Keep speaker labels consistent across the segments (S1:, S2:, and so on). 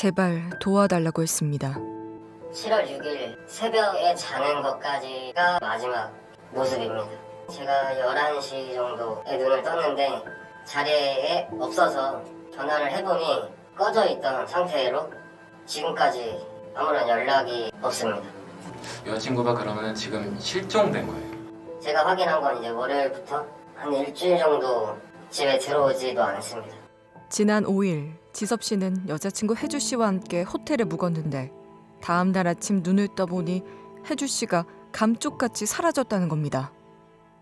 S1: 제발 도와달라고 했습니다.
S2: 7월 6일 새벽에 자는 것까지가 마지막 모습입니다. 제가 11시 정도에 눈을 떴는데 자리에 없어서 전화를 해보니 꺼져 있던 상태로 지금까지 아무런 연락이 없습니다.
S3: 여자친구가 그러면 지금 실종된 거예요?
S2: 제가 확인한 건 이제 월요일부터 한 일주일 정도 집에 들어오지도 않았습니다.
S1: 지난 5일 지섭 씨는 여자친구 혜주 씨와 함께 호텔에 묵었는데 다음 날 아침 눈을 떠보니 혜주 씨가 감쪽같이 사라졌다는 겁니다.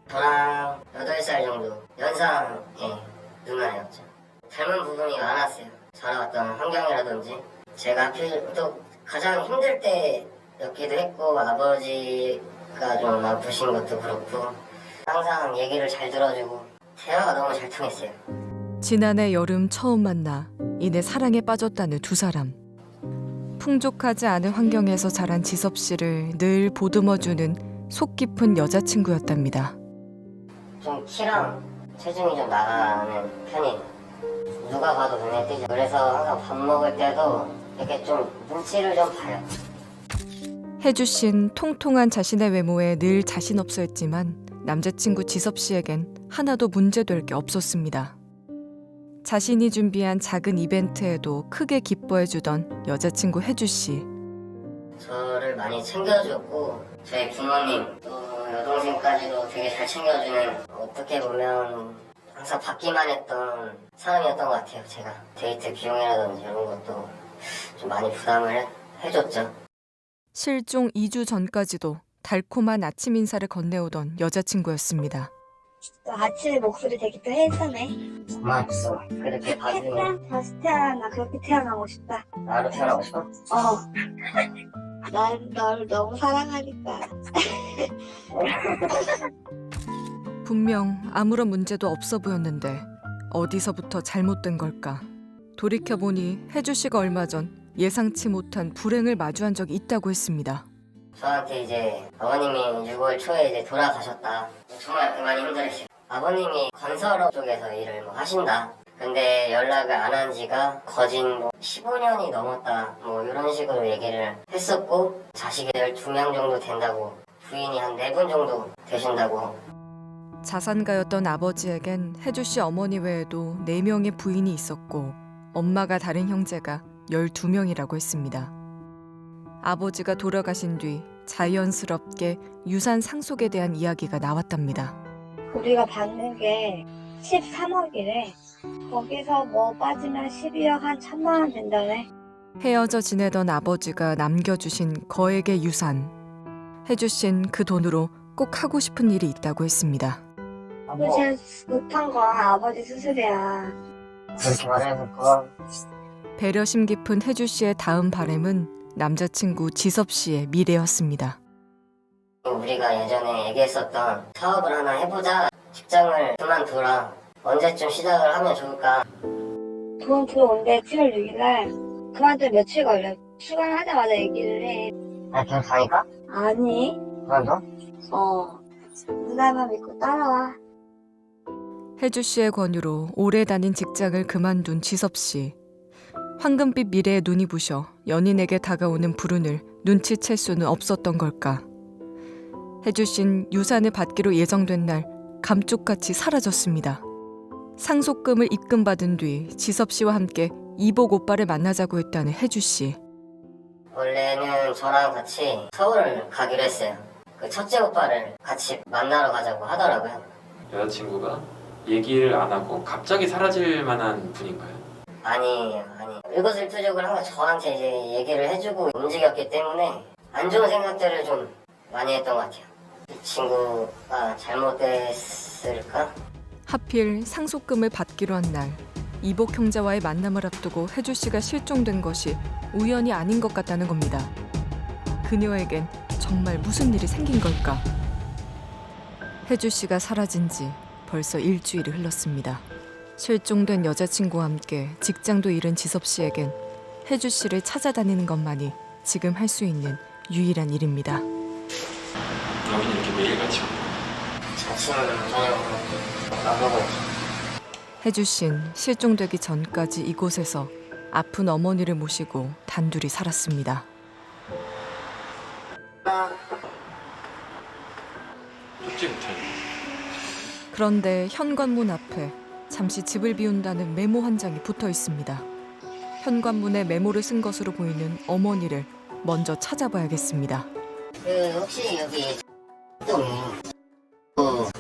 S2: 저랑 8살 정도 연상의 누나였죠. 닮은 부분이 많았어요. 살아왔던 환경이라든지 제가 하필 또 가장 힘들 때였기도 했고 아버지가 좀 아프신 것도 그렇고 항상 얘기를 잘 들어주고 대화가 너무 잘 통했어요.
S1: 지난해 여름 처음 만나 이내 사랑에 빠졌다는 두 사람. 풍족하지 않은 환경에서 자란 지섭 씨를 늘 보듬어주는 속 깊은 여자친구였답니다.
S2: 좀 키랑 체중이 좀 나가는 편이에요. 누가 봐도 눈에 띄죠. 그래서 항상 밥 먹을 때도 이렇게 좀 눈치를 좀 봐요.
S1: 혜주 씨는 통통한 자신의 외모에 늘 자신 없어 했지만 남자친구 지섭 씨에겐 하나도 문제될 게 없었습니다. 자신이 준비한 작은 이벤트에도 크게 기뻐해주던 여자친구 혜주 씨.
S2: 저를 많이 챙겨줬고 저희 부모님 또 여동생까지도 되게 잘 챙겨주는 어떻게 보면 항상 받기만 했던 사람이었던 것 같아요. 제가 데이트 비용이라든지 이런 것도 좀 많이 부담을 해줬죠.
S1: 실종 2주 전까지도 달콤한 아침 인사를 건네오던 여자친구였습니다.
S4: 또 아침에 목소리 되게 또 헬스네.
S2: 고마웠어. 그렇게 봐주면
S4: 다시 태어나. 그렇게 태어나고 싶다.
S2: 나로 태어나고 싶어?
S4: 난 너를 너무 사랑하니까.
S1: 분명 아무런 문제도 없어 보였는데 어디서부터 잘못된 걸까? 돌이켜보니 혜주 씨가 얼마 전 예상치 못한 불행을 마주한 적이 있다고 했습니다.
S2: 저한테 이제 아버님이 6월 초에 이제 돌아가셨다. 정말 많이 힘들었어요. 아버님이 건설업 쪽에서 일을 하신다. 근데 연락을 안 한 지가 거진 15년이 넘었다. 이런 식으로 얘기를 했었고 자식이 12명 정도 된다고 부인이 한 4분 정도 되신다고.
S1: 자산가였던 아버지에겐 혜주 씨 어머니 외에도 4명의 부인이 있었고 엄마가 다른 형제가 12명이라고 했습니다. 아버지가 돌아가신 뒤 자연스럽게 유산 상속에 대한 이야기가 나왔답니다.
S4: 우리가 받는 게 13억이래. 거기서 뭐 빠지면 12억 한 1,000만 원 된다네.
S1: 헤어져 지내던 아버지가 남겨주신 거액의 유산. 혜주 씨는 그 돈으로 꼭 하고 싶은 일이 있다고 했습니다.
S4: 그 제일 못한 건 아버지 수술이야.
S2: 그렇게 말해서 그건
S1: 배려심 깊은 혜주 씨의 다음 바람은 남자친구 지섭 씨의 미래였습니다.
S2: 우리가 예전에 얘기했었던 사업을 하나 해보자. 직장을 그만둬라. 언제쯤 시작을 하면 좋을까.
S4: 돈 들어온대 7월 6일날. 그만둔 며칠 걸려. 출근하자마자 얘기를 해.
S2: 그냥 가니까?
S4: 아니.
S2: 그만둬?
S4: 누나만 믿고 따라와.
S1: 혜주 씨의 권유로 오래 다닌 직장을 그만둔 지섭 씨. 황금빛 미래에 눈이 부셔 연인에게 다가오는 불운을 눈치챌 수는 없었던 걸까. 혜주 씨는 유산을 받기로 예정된 날 감쪽같이 사라졌습니다. 상속금을 입금받은 뒤 지섭 씨와 함께 이복 오빠를 만나자고 했다는 혜주 씨.
S2: 원래는 저랑 같이 서울을 가기로 했어요. 그 첫째 오빠를 같이 만나러 가자고 하더라고요.
S3: 여자친구가 얘기를 안 하고 갑자기 사라질 만한 분인가요?
S2: 아니 일거수일투족을 항상 저한테 이제 얘기를 해주고 움직였기 때문에 안 좋은 생각들을 좀 많이 했던 것 같아요. 이 친구가 잘못됐을까?
S1: 하필 상속금을 받기로 한 날 이복 형제와의 만남을 앞두고 혜주 씨가 실종된 것이 우연이 아닌 것 같다는 겁니다. 그녀에겐 정말 무슨 일이 생긴 걸까? 혜주 씨가 사라진 지 벌써 일주일이 흘렀습니다. 실종된 여자친구와 함께 직장도 잃은 지섭 씨에겐 혜주 씨를 찾아다니는 것만이 지금 할 수 있는 유일한 일입니다.
S3: 여긴 이렇게 매일같이
S2: 아침은 저녁으로 나보고
S1: 혜주 씨는 실종되기 전까지 이곳에서 아픈 어머니를 모시고 단둘이 살았습니다.
S3: 죽지 못해.
S1: 그런데 현관문 앞에 잠시 집을 비운다는 메모 한 장이 붙어 있습니다. 현관문에 메모를 쓴 것으로 보이는 어머니를 먼저 찾아봐야겠습니다.
S2: 혹시 여기 좀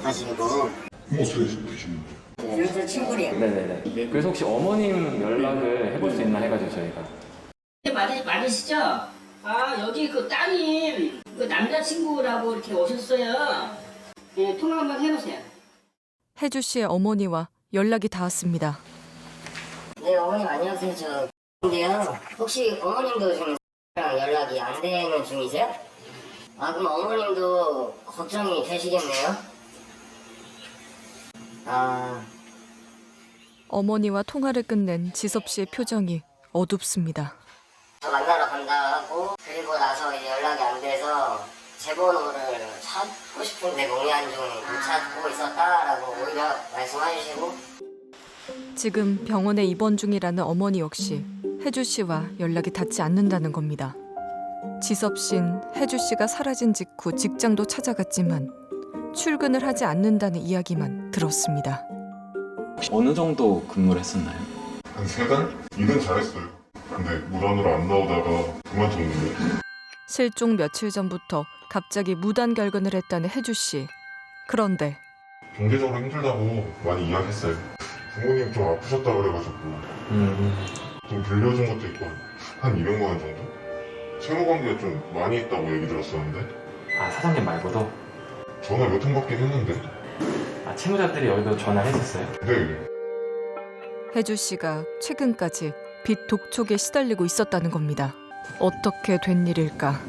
S2: 하시고
S5: 어떻게 되시는 거예요?
S2: 그래서 친구래요.
S6: 네네네. 그래서 혹시 어머님 연락을 해볼 수 있나 해가지고 저희가.
S7: 맞으시죠? 아, 여기 그 따님, 그 남자친구라고 이렇게 오셨어요. 네, 통화 한번 해보세요.
S1: 혜주 씨의 어머니와 연락이 닿았습니다.
S2: 네, 어머님 안녕하세요. 저 근데요. 혹시 어머님도 지금 랑 연락이 안 되는 중이세요? 아, 그럼 어머님도 걱정이 되시겠네요. 아,
S1: 어머니와 통화를 끝낸 지섭 씨의 표정이 어둡습니다.
S2: 저 만나러 간다 하고 그리고 나서 이제 연락이 안 돼서 제 번호를 찾고 싶은데 몽얀 중에 못 찾고 있었다라고 오히려 말씀해주시고
S1: 지금 병원에 입원 중이라는 어머니 역시 혜주 씨와 연락이 닿지 않는다는 겁니다. 지섭 씨는 혜주 씨가 사라진 직후 직장도 찾아갔지만 출근을 하지 않는다는 이야기만 들었습니다.
S6: 어느 정도 근무를 했었나요?
S5: 한 3달? 일은 잘했어요. 근데 무단으로 안 나오다가 그만뒀는데
S1: 실종 며칠 전부터 갑자기 무단 결근을 했다는 혜주 씨. 그런데
S5: 경제적으로 힘들다고 많이 이야기했어요. 부모님 좀 아프셨다 그래가지고 좀 빌려준 것도 있고 한 200만 원 정도? 채무관계가 좀 많이 있다고 얘기 들었었는데
S6: 아, 사장님 말고도?
S5: 전화 몇 통 받긴 했는데
S6: 아, 채무자들이 여기도 전화를 했었어요?
S5: 네.
S1: 혜주 씨가 최근까지 빚 독촉에 시달리고 있었다는 겁니다. 어떻게 된 일일까?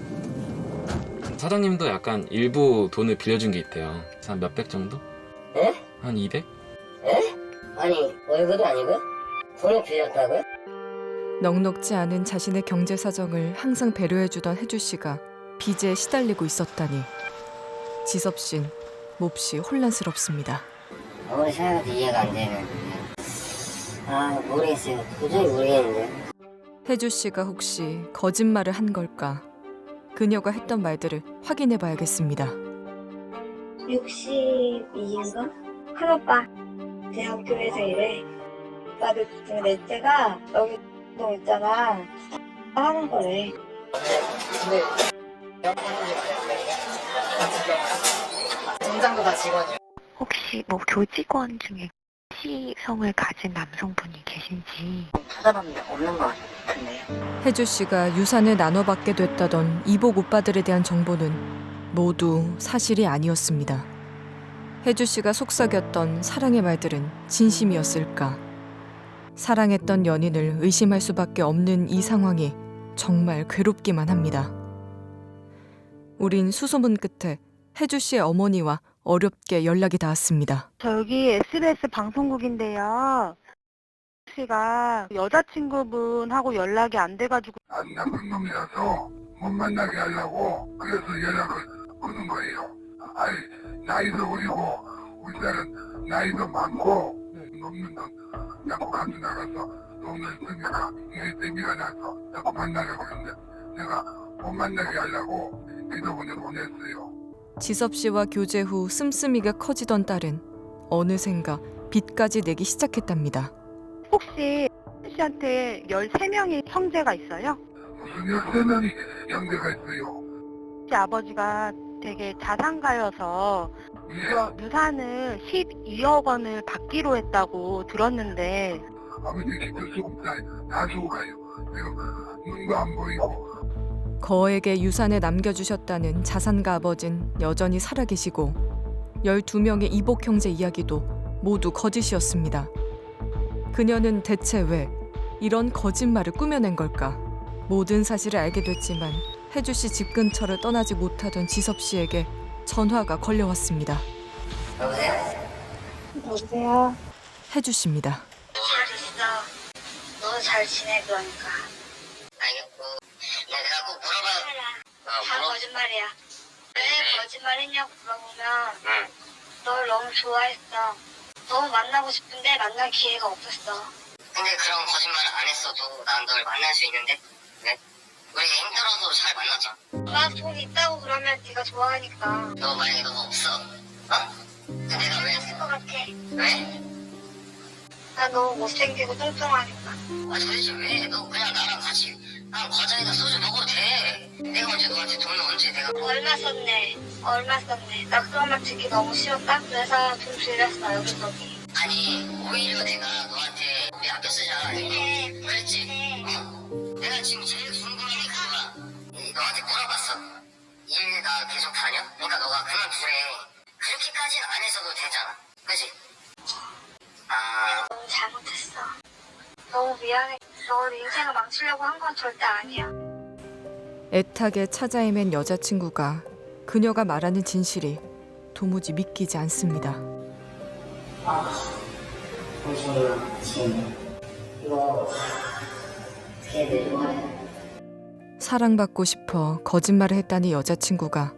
S6: 사장님도 약간 일부 돈을 빌려준 게 있대요. 한 몇백 정도?
S2: 에?
S6: 한 200?
S2: 에? 아니 월급도 아니고요? 돈을 빌렸다고요?
S1: 넉넉지 않은 자신의 경제 사정을 항상 배려해주던 혜주 씨가 빚에 시달리고 있었다니 지섭 씨는 몹시 혼란스럽습니다.
S2: 아무리 생각해도 이해가 안 되는 아 모르겠어요. 도저히 모르겠는데
S1: 혜주 씨가 혹시 거짓말을 한 걸까? 그녀가 했던 말들을 확인해 봐야겠습니다.
S4: 62인가? 큰오빠 대학교에서 일해. 오빠도 지금 넷째가 여기 동 있잖아. 하는 거래.
S2: 정장도 다 직원이요.
S8: 혹시 뭐 교직원 중에 시성을 가진 남성분이 계신지
S2: 찾아봤는데 없는 것 같은데요.
S1: 혜주 씨가 유산을 나눠받게 됐다던 이복 오빠들에 대한 정보는 모두 사실이 아니었습니다. 혜주 씨가 속삭였던 사랑의 말들은 진심이었을까? 사랑했던 연인을 의심할 수밖에 없는 이 상황이 정말 괴롭기만 합니다. 우린 수소문 끝에 혜주 씨의 어머니와 어렵게 연락이 닿았습니다.
S8: 저 여기 SBS 방송국인데요. 씨가 여자친구분하고 연락이 안 돼가지고
S5: 안 나쁜 놈이라서 못 만나게 하려고 그래서 연락을 끊은 거예요. 아이 나이도 어리고 우리 딸은 나이도 많고 없는 돈 자꾸 가져 나가서 돈을 쓰니까 이게 재미가 나서 자꾸 만나려고 하는데 내가 못 만나게 하려고 기도문을 보냈어요.
S1: 지섭 씨와 교제 후 씀씀이가 커지던 딸은 어느샌가 빚까지 내기 시작했답니다.
S8: 혹시 씨한테 13명의 형제가 있어요?
S5: 무슨 13명이 형제가 있어요.
S8: 혹시 아버지가 되게 자산가여서 유산을 12억 원을 받기로 했다고 들었는데
S5: 아버지 집도 조금 다 주고 가요. 지금 눈도 안 보이고
S1: 거에게 유산을 남겨주셨다는 자산가 아버진 여전히 살아계시고 12명의 이복 형제 이야기도 모두 거짓이었습니다. 그녀는 대체 왜 이런 거짓말을 꾸며낸 걸까? 모든 사실을 알게 됐지만 혜주 씨 집 근처를 떠나지 못하던 지섭 씨에게 전화가 걸려왔습니다.
S2: 여보세요?
S4: 여보세요?
S1: 혜주 씨입니다.
S4: 잘 있어. 너 잘 지내 그러니까.
S2: 알겠고 내가 꼭 물어봐.
S4: 다 거짓말이야. 왜 거짓말했냐고 물어보면
S2: 응.
S4: 널 너무 좋아했어. 너무 만나고 싶은데 만날 기회가 없었어.
S2: 근데 그런 거짓말을 안 했어도 난 널 만날 수 있는데 왜? 우리가 힘들어도 잘 만나자.
S4: 나 돈 있다고 그러면 네가 좋아하니까.
S2: 너 만약에 너가 없어? 근데 내가 왜?
S4: 없을 것 같아.
S2: 왜?
S4: 나 너무 못생기고 뚱뚱하니까.
S2: 도대체 왜? 너 그냥 나랑 같이 과자에다 소주 먹어도 돼. 내가 언제 너한테 돈을 언제 내가
S4: 얼마 썼네. 얼마 썼네. 나 그런 말 듣기 너무 싫었다. 그래서 돈 빌렸어 여기저기.
S2: 아니 오히려 내가 너한테 우리 아껴 쓰자 그랬지? 내가 지금 제일 궁금한 게 그거야. 너한테 물어봤어. 일 나 계속 다녀? 그러니까 너가 그만두래. 그렇게까지는 안 했어도 되잖아. 그치?
S4: 너무 잘못했어. 너무 미안해. 너 인생을 망치려고 한 건 절대 아니야.
S1: 애타게 찾아 헤맨 여자친구가 그녀가 말하는 진실이 도무지 믿기지 않습니다.
S2: 당신 이거 어떻게 내려와요?
S1: 사랑받고 싶어 거짓말을 했다는 여자친구가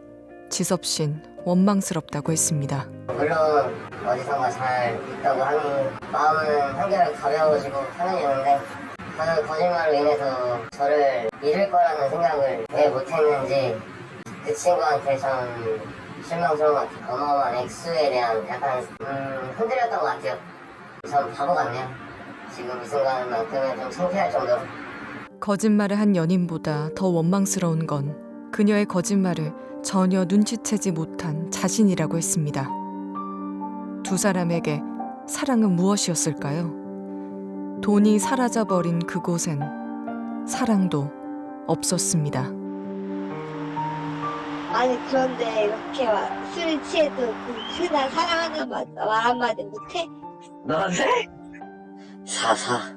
S1: 지섭신 원망스럽다고 했습니다.
S2: 물론 어디선가 잘 있다고 하니 마음은 한결 가벼워지고 편해지는데 저는 거짓말로 인해서 저를 잃을 거라는 생각을 왜 못했는지 그 친구한테 전 실망스러운 것 같아요. 어마어마한 액수에 대한 약간 흔들렸던 것 같아요. 전 바보 같네요. 지금 이 순간만큼은 좀 창피할 정도로.
S1: 거짓말을 한 연인보다 더 원망스러운 건 그녀의 거짓말을 전혀 눈치채지 못한 자신이라고 했습니다. 두 사람에게 사랑은 무엇이었을까요? 돈이 사라져버린 그곳엔 사랑도 없었습니다.
S4: 아니 그런데 이렇게 막 술을 취해도 그 흔한 사랑하는 말 한마디 못해?
S2: 너한테? 사사